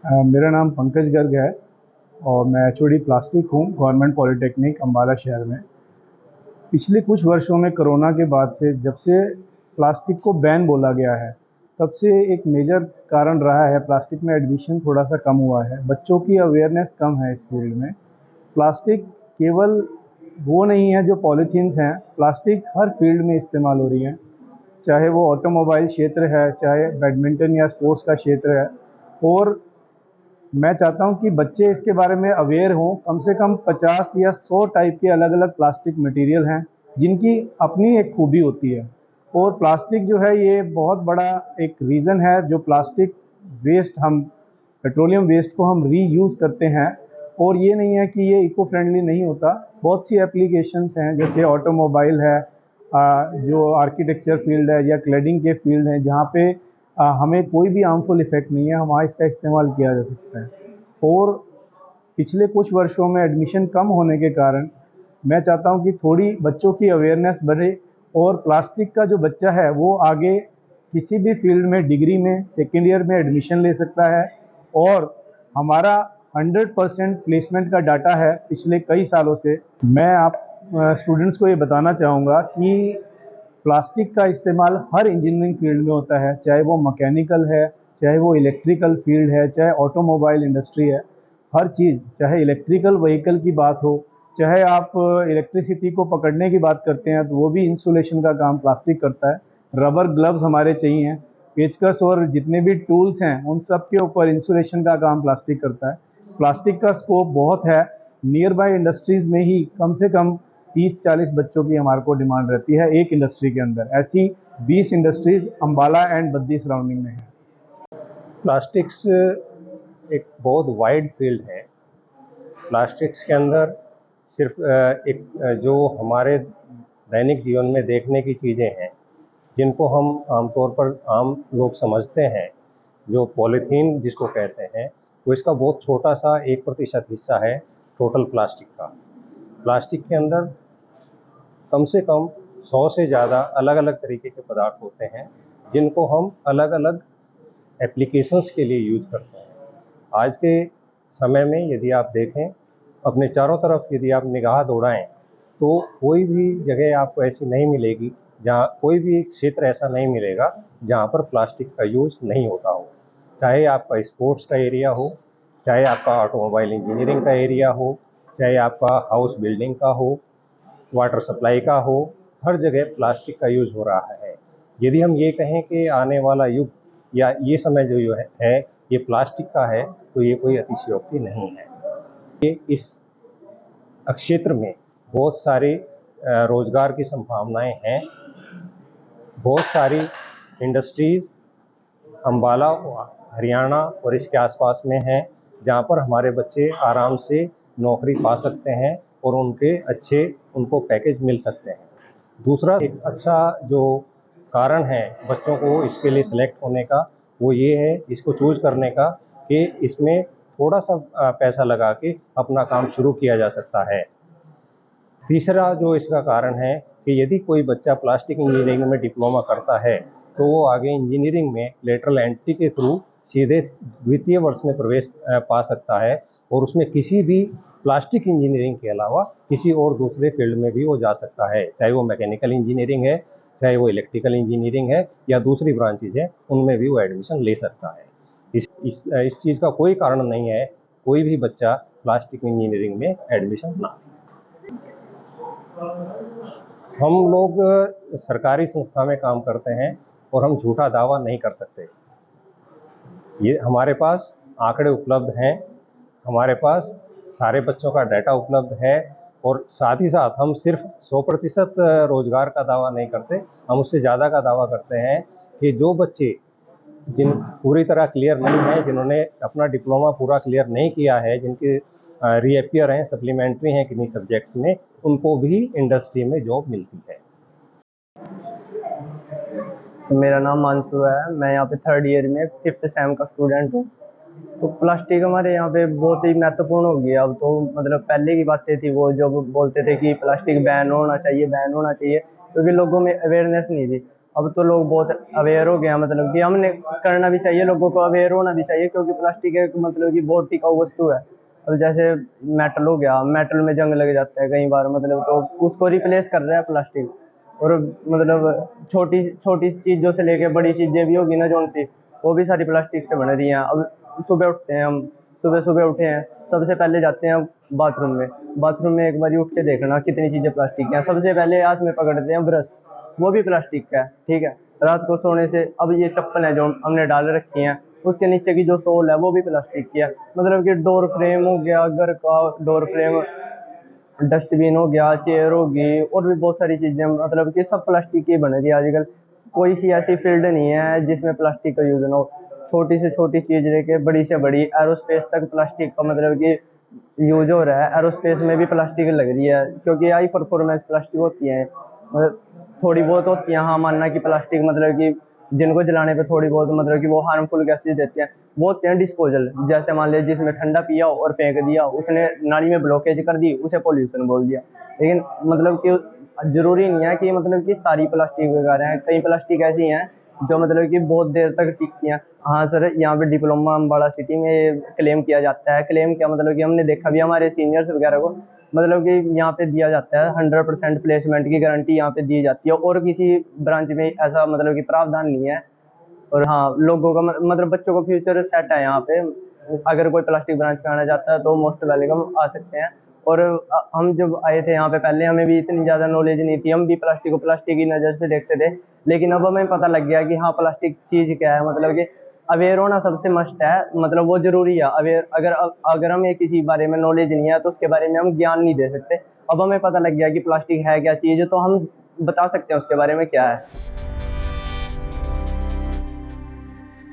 मेरा नाम पंकज गर्ग है और मैं एचओडी प्लास्टिक हूँ गवर्नमेंट पॉलिटेक्निक अम्बाला शहर में। पिछले कुछ वर्षों में कोरोना के बाद से जब से प्लास्टिक को बैन बोला गया है, तब से एक मेजर कारण रहा है प्लास्टिक में एडमिशन थोड़ा सा कम हुआ है। बच्चों की अवेयरनेस कम है इस फील्ड में। प्लास्टिक केवल वो नहीं है जो पॉलीथीन्स हैं, प्लास्टिक हर फील्ड में इस्तेमाल हो रही है, चाहे वो ऑटोमोबाइल क्षेत्र है, चाहे बैडमिंटन या स्पोर्ट्स का क्षेत्र है। और मैं चाहता हूँ कि बच्चे इसके बारे में अवेयर हों। कम से कम 50 या 100 टाइप के अलग अलग प्लास्टिक मटेरियल हैं जिनकी अपनी एक खूबी होती है। और प्लास्टिक जो है ये बहुत बड़ा एक रीज़न है जो प्लास्टिक वेस्ट हम पेट्रोलियम वेस्ट को हम रीयूज़ करते हैं। और ये नहीं है कि ये इको फ्रेंडली नहीं होता। बहुत सी एप्लीकेशंस हैं जैसे ऑटोमोबाइल है, जो आर्किटेक्चर फील्ड है या क्लैडिंग के फील्ड हैं जहाँ पे हमें कोई भी हार्मफुल इफ़ेक्ट नहीं है, वहाँ इसका इस्तेमाल किया जा सकता है। और पिछले कुछ वर्षों में एडमिशन कम होने के कारण मैं चाहता हूँ कि थोड़ी बच्चों की अवेयरनेस बढ़े और प्लास्टिक का जो बच्चा है वो आगे किसी भी फील्ड में डिग्री में सेकेंड ईयर में एडमिशन ले सकता है। और हमारा 100% प्लेसमेंट का डाटा है पिछले कई सालों से। मैं आप स्टूडेंट्स को ये बताना चाहूँगा कि प्लास्टिक का इस्तेमाल हर इंजीनियरिंग फील्ड में होता है, चाहे वो मैकेनिकल है, चाहे वो इलेक्ट्रिकल फील्ड है, चाहे ऑटोमोबाइल इंडस्ट्री है। हर चीज़, चाहे इलेक्ट्रिकल व्हीकल की बात हो, चाहे आप इलेक्ट्रिसिटी को पकड़ने की बात करते हैं तो वो भी इंसुलेशन का काम प्लास्टिक करता है। रबर ग्लव्स हमारे चाहिए, पेचकस और जितने भी टूल्स हैं उन सब के ऊपर इंसुलेशन का काम प्लास्टिक करता है। प्लास्टिक का स्कोप बहुत है। नियर बाय इंडस्ट्रीज़ में ही कम से कम 30-40 बच्चों की हमारे को डिमांड रहती है एक इंडस्ट्री के अंदर। ऐसी 20 industries Ambala and Baddi surrounding में है। प्लास्टिक्स एक बहुत वाइड फील्ड है। प्लास्टिक्स के अंदर सिर्फ जो हमारे दैनिक जीवन में देखने की चीज़ें हैं जिनको हम आमतौर पर आम लोग समझते हैं, जो पॉलीथीन जिसको कहते हैं, वो इसका बहुत छोटा सा 1% हिस्सा है टोटल प्लास्टिक का। प्लास्टिक के अंदर कम से कम 100 से ज़्यादा अलग अलग तरीके के पदार्थ होते हैं जिनको हम अलग अलग एप्लीकेशंस के लिए यूज़ करते हैं। आज के समय में यदि आप देखें, अपने चारों तरफ यदि आप निगाह दौड़ाएं तो कोई भी जगह आपको ऐसी नहीं मिलेगी, जहाँ कोई भी क्षेत्र ऐसा नहीं मिलेगा जहाँ पर प्लास्टिक का यूज़ नहीं होता हो। चाहे आपका स्पोर्ट्स का एरिया हो, चाहे आपका ऑटोमोबाइल इंजीनियरिंग का एरिया हो, चाहे आपका हाउस बिल्डिंग का हो, वाटर सप्लाई का हो, हर जगह प्लास्टिक का यूज़ हो रहा है। यदि हम ये कहें कि आने वाला युग या ये समय जो है ये प्लास्टिक का है, तो ये कोई अतिशयोक्ति नहीं है। ये इस क्षेत्र में बहुत सारी रोजगार की संभावनाएं हैं। बहुत सारी इंडस्ट्रीज़ अम्बाला, हरियाणा और इसके आसपास में हैं, जहाँ पर हमारे बच्चे आराम से नौकरी पा सकते हैं और उनको पैकेज मिल सकते हैं। दूसरा एक अच्छा जो कारण है बच्चों को इसके लिए सिलेक्ट होने का, वो ये है इसको चूज़ करने का कि इसमें थोड़ा सा पैसा लगा के अपना काम शुरू किया जा सकता है। तीसरा जो इसका कारण है कि यदि कोई बच्चा प्लास्टिक इंजीनियरिंग में डिप्लोमा करता है तो वो आगे इंजीनियरिंग में लेटरल एंट्री के थ्रू सीधे द्वितीय वर्ष में प्रवेश पा सकता है और उसमें किसी भी प्लास्टिक इंजीनियरिंग के अलावा किसी और दूसरे फील्ड में भी वो जा सकता है, चाहे वो मैकेनिकल इंजीनियरिंग है, चाहे वो इलेक्ट्रिकल इंजीनियरिंग है या दूसरी ब्रांचेज है, उनमें भी वो एडमिशन ले सकता है। इस चीज़ का कोई कारण नहीं है कोई भी बच्चा प्लास्टिक इंजीनियरिंग में एडमिशन ना। हम लोग सरकारी संस्था में काम करते हैं और हम झूठा दावा नहीं कर सकते। ये हमारे पास आंकड़े उपलब्ध हैं, हमारे पास सारे बच्चों का डाटा उपलब्ध है और साथ ही साथ हम सिर्फ 100% रोजगार का दावा नहीं करते, हम उससे ज़्यादा का दावा करते हैं कि जो बच्चे जिन पूरी तरह क्लियर नहीं है, जिन्होंने अपना डिप्लोमा पूरा क्लियर नहीं किया है, जिनके रीअपियर हैं, सप्लीमेंट्री हैं किन्हीं सब्जेक्ट्स में, उनको भी इंडस्ट्री में जॉब मिलती है। मेरा नाम मानसू है। मैं यहाँ पे 3rd ईयर में 5th सेम का स्टूडेंट हूँ। तो प्लास्टिक हमारे यहाँ पे बहुत ही महत्वपूर्ण हो गया। अब तो मतलब पहले की बातें थी, वो जो बोलते थे कि प्लास्टिक बैन होना चाहिए, बैन होना चाहिए, क्योंकि लोगों में अवेयरनेस नहीं थी। अब तो लोग बहुत अवेयर हो गए हैं, मतलब कि हमने करना भी चाहिए, लोगों को अवेयर होना भी चाहिए, क्योंकि प्लास्टिक एक मतलब कि बहुत टिकाऊ वस्तु है। अब जैसे मेटल हो गया, मेटल में जंग लग जाता है कई बार, मतलब तो उसको रिप्लेस कर रहा है प्लास्टिक। और मतलब छोटी छोटी चीज़ों से लेके बड़ी चीज़ें भी होगी ना जौन सी, वो भी सारी प्लास्टिक से बन रही हैं। अब सुबह उठते हैं हम, सुबह सुबह उठे हैं, सबसे पहले जाते हैं बाथरूम में। बाथरूम में एक बार उठ के देखना कितनी चीज़ें प्लास्टिक की हैं। सबसे पहले हाथ में पकड़ते हैं ब्रश, वो भी प्लास्टिक का है, ठीक है। रात को सोने से अब ये चप्पल है जो हमने डाल रखी हैं, उसके नीचे की जो सोल है वो भी प्लास्टिक की है। मतलब कि डोर फ्रेम हो गया, घर का डोर फ्रेम, डस्टबिन हो गया, चेयर होगी, और भी बहुत सारी चीज़ें, मतलब कि सब प्लास्टिक की बन रही है आजकल। कोई सी ऐसी फील्ड नहीं है जिसमें प्लास्टिक का यूज़ ना हो। छोटी से छोटी चीज़ लेके बड़ी से बड़ी एरोस्पेस तक प्लास्टिक का मतलब कि यूज हो रहा है। एरोस्पेस में भी प्लास्टिक लग रही है, क्योंकि हाई परफॉर्मेंस प्लास्टिक होती है। मतलब थोड़ी बहुत होती है, हाँ मानना कि प्लास्टिक मतलब कि जिनको जलाने पे थोड़ी बहुत मतलब कि वो हार्मफुल गैसेज देते हैं, वो होते हैं डिस्पोजल। जैसे मान लिया जिसमें ठंडा पिया और फेंक दिया, उसने नाली में ब्लॉकेज कर दी, उसे पोल्यूशन बोल दिया। लेकिन मतलब कि जरूरी नहीं है कि मतलब कि सारी प्लास्टिक बेकार है। कई प्लास्टिक ऐसी हैं जो मतलब कि बहुत देर तक टिकती हैं। हाँ सर, यहाँ पे डिप्लोमा अम्बाड़ा सिटी में क्लेम किया जाता है। क्लेम क्या मतलब कि हमने देखा भी हमारे सीनियर्स वगैरह को, मतलब कि यहाँ पे दिया जाता है 100% प्लेसमेंट की गारंटी यहाँ पे दी जाती है, और किसी ब्रांच में ऐसा मतलब कि प्रावधान नहीं है। और हाँ, लोगों का मतलब बच्चों का फ्यूचर सेट है यहाँ पे। अगर कोई प्लास्टिक ब्रांच में आना चाहता है तो मोस्ट वेलकम आ सकते हैं। और हम जब आए थे यहाँ पे पहले, हमें भी इतनी ज़्यादा नॉलेज नहीं थी, हम भी प्लास्टिक को प्लास्टिक की नज़र से देखते थे। लेकिन अब हमें पता लग गया कि हाँ प्लास्टिक चीज़ क्या है, मतलब कि अवेयर होना सबसे मस्ट है, मतलब वो ज़रूरी है। अवेयर अगर हमें किसी बारे में नॉलेज नहीं है तो उसके बारे में हम ज्ञान नहीं दे सकते। अब हमें पता लग गया कि प्लास्टिक है क्या चीज़, तो हम बता सकते हैं उसके बारे में क्या है।